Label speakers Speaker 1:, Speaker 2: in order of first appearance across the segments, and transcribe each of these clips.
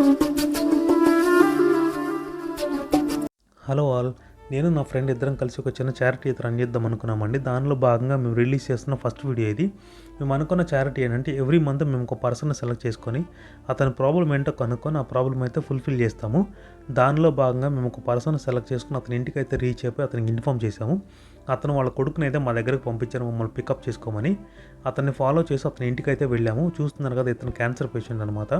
Speaker 1: Hello all, నేను నా friend ఇద్దరం కలిసి ఒక చిన్న చారిటీ అయితే రన్ చేద్దాం అనుకున్నామండి. దానిలో భాగంగా మేము రిలీజ్ చేస్తున్న ఫస్ట్ వీడియో ఇది. మేము అనుకున్న చారిటీ ఏంటంటే ఎవ్రీ మంత్ మేము ఒక పర్సన్ సెలెక్ట్ చేసుకొని అతని ప్రాబ్లం ఏంటో కనుక్కొని ఆ ప్రాబ్లం అయితే ఫుల్ఫిల్ చేస్తాము. దానిలో భాగంగా మేము ఒక పర్సన్ సెలెక్ట్ చేసుకుని అతని ఇంటికి అయితే రీచ్ అయిపోయి అతనికి ఇన్ఫామ్ చేశాము. అతను వాళ్ళ కొడుకుని అయితే మా దగ్గరకు పంపించారు మమ్మల్ని పికప్ చేసుకోమని. అతన్ని ఫాలో చేసి అతని ఇంటికి అయితే వెళ్ళాము. చూస్తున్నారు కదా, ఇతను క్యాన్సర్ పేషెంట్ అనమాట.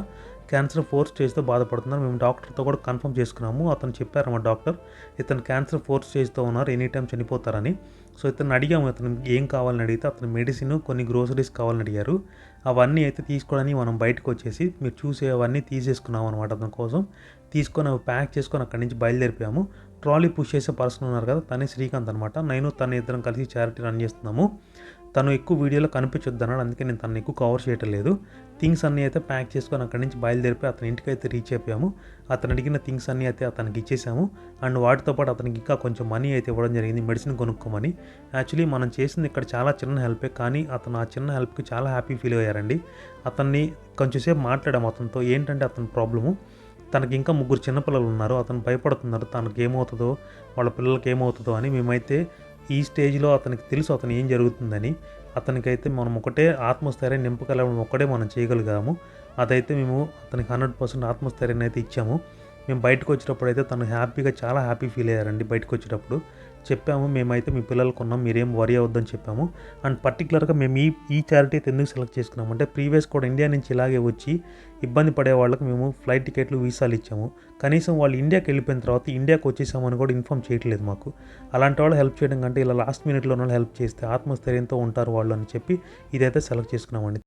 Speaker 1: క్యాన్సర్ 4th స్టేజ్తో బాధపడుతున్నారు. మేము డాక్టర్తో కూడా కన్ఫర్మ్ చేసుకున్నాము. అతను చెప్పారు మా డాక్టర్, ఇతను క్యాన్సర్ 4th స్టేజ్తో ఉన్నారు, ఎనీ టైం చనిపోతారని. సో ఇతను అడిగాము, ఇతను ఏం కావాలని అడిగితే అతను మెడిసిన్, కొన్ని గ్రోసరీస్ కావాలని అడిగారు. అవన్నీ అయితే తీసుకోవడానికి మనం బయటకు వచ్చేసి మీరు చూసే అవన్నీ తీసేసుకున్నాం అనమాట. అతని కోసం తీసుకొని అవి ప్యాక్ చేసుకొని అక్కడి నుంచి బయలుదేరిపోయాము. ట్రాలీ పుష్ చేసే పర్సన్ ఉన్నారు కదా, తనే శ్రీకాంత్ అనమాట. నేను తను ఇద్దరం కలిసి చారిటీ రన్ చేస్తున్నాము. తను ఎక్కువ వీడియోలో కనిపించొద్దు అన్నాడు, అందుకే నేను తను ఎక్కువ కవర్ చేయటం లేదు. థింగ్స్ అన్నీ అయితే ప్యాక్ చేసుకొని అక్కడి నుంచి బయలుదేరిపోయి అతని ఇంటికి అయితే రీచ్ అయిపోయాము. అతను అడిగిన థింగ్స్ అన్నీ అయితే అతనికి ఇచ్చేసాము. అండ్ వాటితో పాటు అతనికి ఇంకా కొంచెం మనీ అయితే ఇవ్వడం జరిగింది, మెడిసిన్ కొనుక్కోమని. యాక్చువల్లీ మనం చేసింది ఇక్కడ చాలా చిన్న హెల్పే, కానీ అతను ఆ చిన్న హెల్ప్కి చాలా హ్యాపీ ఫీల్ అయ్యారండి. అతన్ని కొంచెంసేపు మాట్లాడాము అతనితో. ఏంటంటే అతని ప్రాబ్లము, తనకి ఇంకా 3 చిన్నపిల్లలు ఉన్నారు. అతను భయపడుతున్నారు తనకి ఏమవుతుందో, వాళ్ళ పిల్లలకి ఏమవుతుందో అని. మేమైతే ఈ స్టేజ్లో అతనికి తెలుసు అతను ఏం జరుగుతుందని. అతనికైతే మనం ఒకటే ఆత్మస్థైర్యం నింపగలం, ఒక్కడే మనం చేయగలిగాము. అదైతే మేము అతనికి 100% ఆత్మస్థైర్యాన్ని అయితే ఇచ్చాము. మేము బయటకు వచ్చేటప్పుడు అయితే తను హ్యాపీగా, చాలా హ్యాపీ ఫీల్ అయ్యారండి. బయటకు వచ్చేటప్పుడు చెప్పాము, మేమైతే మీ పిల్లలకు ఉన్నాం, మీరేం వరీ అవ్వద్దని చెప్పాము. అండ్ పర్టికులర్గా మేము ఈ చారిటీ అయితే ఎందుకు సెలెక్ట్ చేసుకున్నాము అంటే, ప్రీవియస్ కూడా ఇండియా నుంచి ఇలాగే వచ్చి ఇబ్బంది పడే వాళ్ళకి మేము ఫ్లైట్ టికెట్లు, వీసాలు ఇచ్చాము. కనీసం వాళ్ళు ఇండియాకి వెళ్ళిపోయిన తర్వాత ఇండియాకి వచ్చేసామని కూడా ఇన్ఫామ్ చేయట్లేదు మాకు. అలాంటి వాళ్ళు హెల్ప్ చేయడం కంటే ఇలా లాస్ట్ మినిట్లో హెల్ప్ చేస్తే ఆత్మస్థైర్యంతో ఉంటారు వాళ్ళు అని చెప్పి ఇదైతే సెలెక్ట్ చేసుకున్నామండి.